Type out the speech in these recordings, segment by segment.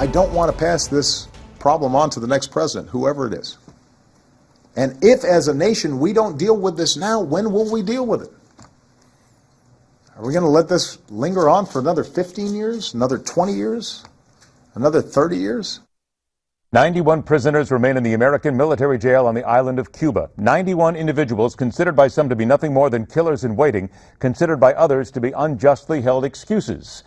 I don't want to pass this problem on to the next president, whoever it is. And if, as a nation, we don't deal with this now, when will we deal with it? Are we going to let this linger on for another 15 years, another 20 years, another 30 years? 91 prisoners remain in the American military jail on the island of Cuba. 91 individuals considered by some to be nothing more than killers in waiting, considered by others to be unjustly held excuses.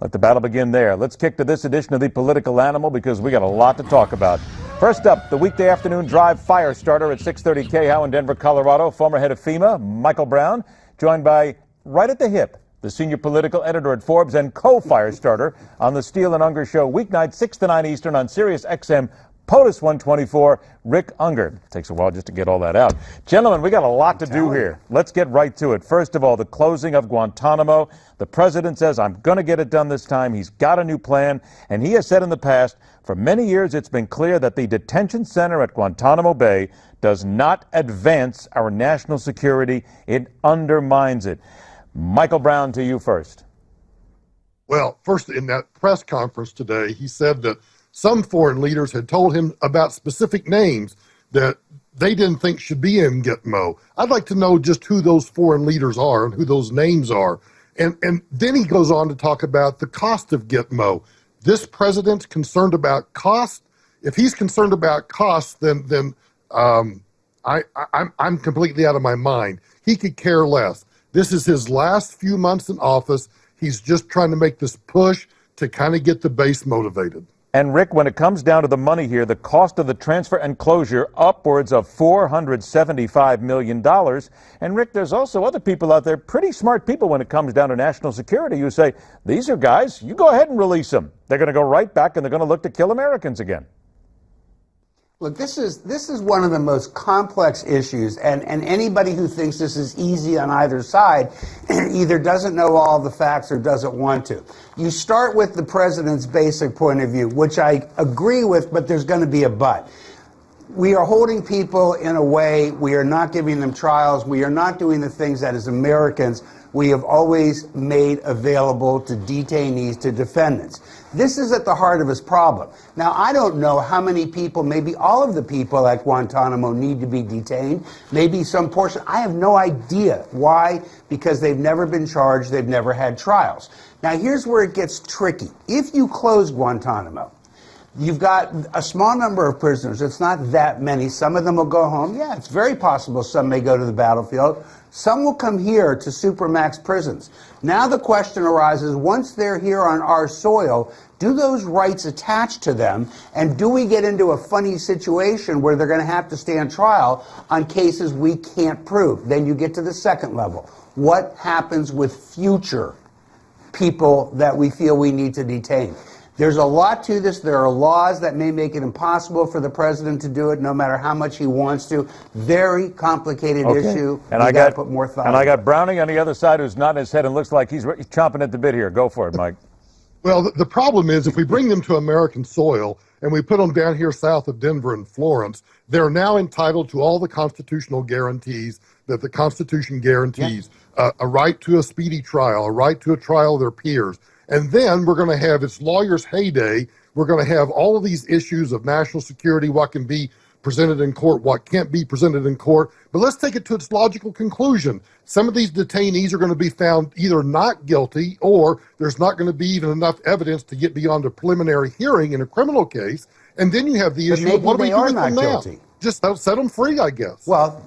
Let the battle begin there. Let's kick to this edition of The Political Animal because we got a lot to talk about. First up, the weekday afternoon drive fire starter at 6:30 KHOW in Denver, Colorado. Former head of FEMA, Michael Brown, joined by right at the hip, the senior political editor at Forbes and co-fire starter on the Steele and Ungar show weeknight 6 to 9 Eastern on Sirius XM POTUS 124, Rick Ungar. Takes a while just to get all that out. Gentlemen, we got a lot to do here. Let's get right to it. First of all, the closing of Guantanamo. The president says, I'm going to get it done this time. He's got a new plan. And he has said in the past, for many years, it's been clear that the detention center at Guantanamo Bay does not advance our national security. It undermines it. Michael Brown, to you first. Well, first, in that press conference today, he said that some foreign leaders had told him about specific names that they didn't think should be in Gitmo. I'd like to know just who those foreign leaders are and who those names are. And then he goes on to talk about the cost of Gitmo. This president's concerned about cost. If he's concerned about cost, then I'm completely out of my mind. He could care less. This is his last few months in office. He's just trying to make this push to kind of get the base motivated. And Rick, when it comes down to the money here, the cost of the transfer and closure upwards of $475 million. And Rick, there's also other people out there, pretty smart people when it comes down to national security, who say, these are guys, you go ahead and release them. They're going to go right back and they're going to look to kill Americans again. Look, this is one of the most complex issues, and anybody who thinks this is easy on either side either doesn't know all the facts or doesn't want to. You start with the president's basic point of view, which I agree with, but there's going to be a but. We are holding people in a way, we are not giving them trials, we are not doing the things that as Americans we have always made available to detainees, to defendants. This is at the heart of his problem. Now, I don't know how many people, maybe all of the people at Guantanamo need to be detained, maybe some portion. I have no idea. Why? Because they've never been charged, they've never had trials. Now, here's where it gets tricky. If you close Guantanamo, you've got a small number of prisoners. It's not that many. Some of them will go home. Yeah, it's very possible some may go to the battlefield. Some will come here to supermax prisons. Now the question arises, once they're here on our soil, do those rights attach to them? And do we get into a funny situation where they're going to have to stand trial on cases we can't prove? Then you get to the second level. What happens with future people that we feel we need to detain? There's a lot to this. There are laws that may make it impossible for the president to do it, no matter how much he wants to. Very complicated issue. And I got to put more thought. And I got Browning on the other side, who's nodding his head and looks like he's chomping at the bit here. Go for it, Mike. Well, the problem is if we bring them to American soil and we put them down here south of Denver and Florence, they're now entitled to all the constitutional guarantees that the Constitution guarantees. Yeah. A right to a speedy trial, a right to a trial of their peers. And then we're going to have its lawyers' heyday. We're going to have all of these issues of national security, what can be presented in court, what can't be presented in court. But let's take it to its logical conclusion. Some of these detainees are going to be found either not guilty, or there's not going to be even enough evidence to get beyond a preliminary hearing in a criminal case. And then you have the issue of what do we do with them now? Just set them free, I guess. Well,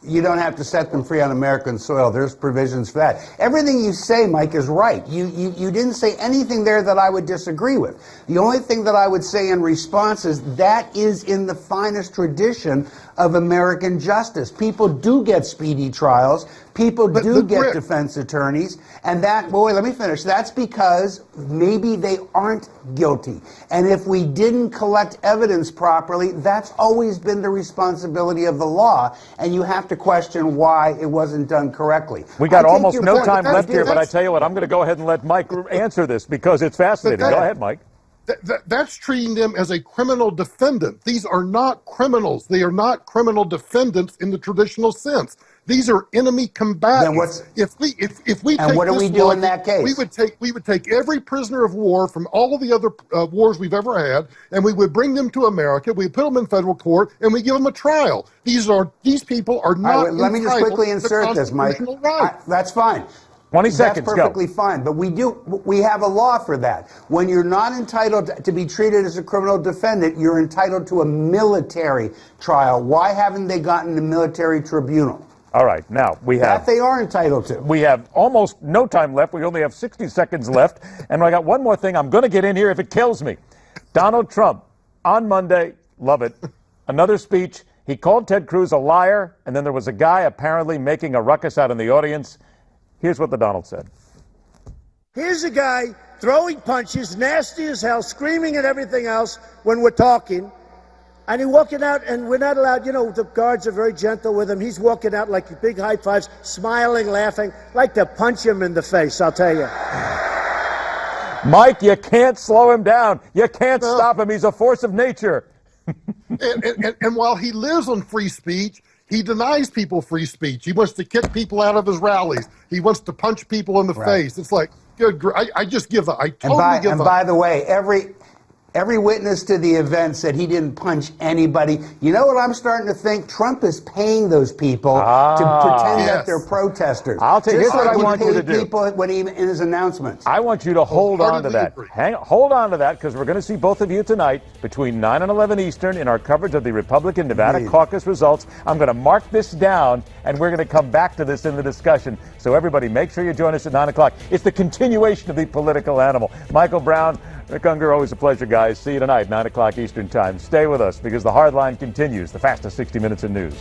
you don't have to set them free on American soil. There's provisions for that. Everything you say, Mike, is right. You didn't say anything there that I would disagree with. The only thing that I would say in response is that is in the finest tradition of American justice. People do get speedy trials. People do get defense attorneys. And that, boy, let me finish. That's because maybe they aren't guilty. And if we didn't collect evidence properly, that's always been the responsibility of the law. And you have to question why it wasn't done correctly. We got almost no time left here, but I tell you what, I'm going to go ahead and let Mike answer this because it's fascinating. Go ahead, Mike. That's treating them as a criminal defendant. These are not criminals. They are not criminal defendants in the traditional sense. These are enemy combatants. Then if we and take what do this we do in logic, that case? we would take every prisoner of war from all of the other wars we've ever had, and we would bring them to America. We put them in federal court, and we give them a trial. These people are not. All right, let me just quickly insert this, Mike. That's fine. 20 seconds, That's perfectly fine, but we have a law for that. When you're not entitled to be treated as a criminal defendant, you're entitled to a military trial. Why haven't they gotten a military tribunal? All right, now we have... That they are entitled to. We have almost no time left. We only have 60 seconds left. And I got one more thing. I'm going to get in here if it kills me. Donald Trump, on Monday, love it, another speech. He called Ted Cruz a liar, and then there was a guy apparently making a ruckus out in the audience. Here's what the Donald said. Here's a guy throwing punches, nasty as hell, screaming and everything else when we're talking. And he's walking out, and we're not allowed, the guards are very gentle with him. He's walking out like big high fives, smiling, laughing. Like to punch him in the face, I'll tell you. Mike, you can't slow him down. You can't stop him. He's a force of nature. and while he lives on free speech, he denies people free speech. He wants to kick people out of his rallies. He wants to punch people in the face. It's like, I just give up. I totally give up. And by the way, every witness to the event said he didn't punch anybody. You know what I'm starting to think? Trump is paying those people to pretend that they're protesters. I'll tell you, here's what I want you to do. People when he, in his announcements. I want you to hold on to that. Hold on to that, because we're going to see both of you tonight between 9 and 11 Eastern in our coverage of the Republican Nevada caucus results. I'm going to mark this down, and we're going to come back to this in the discussion. So everybody, make sure you join us at 9 o'clock. It's the continuation of the political animal. Michael Brown, Rick Ungar, always a pleasure, guys. See you tonight, 9 o'clock Eastern Time. Stay with us, because the hard line continues, the fastest 60 minutes in news.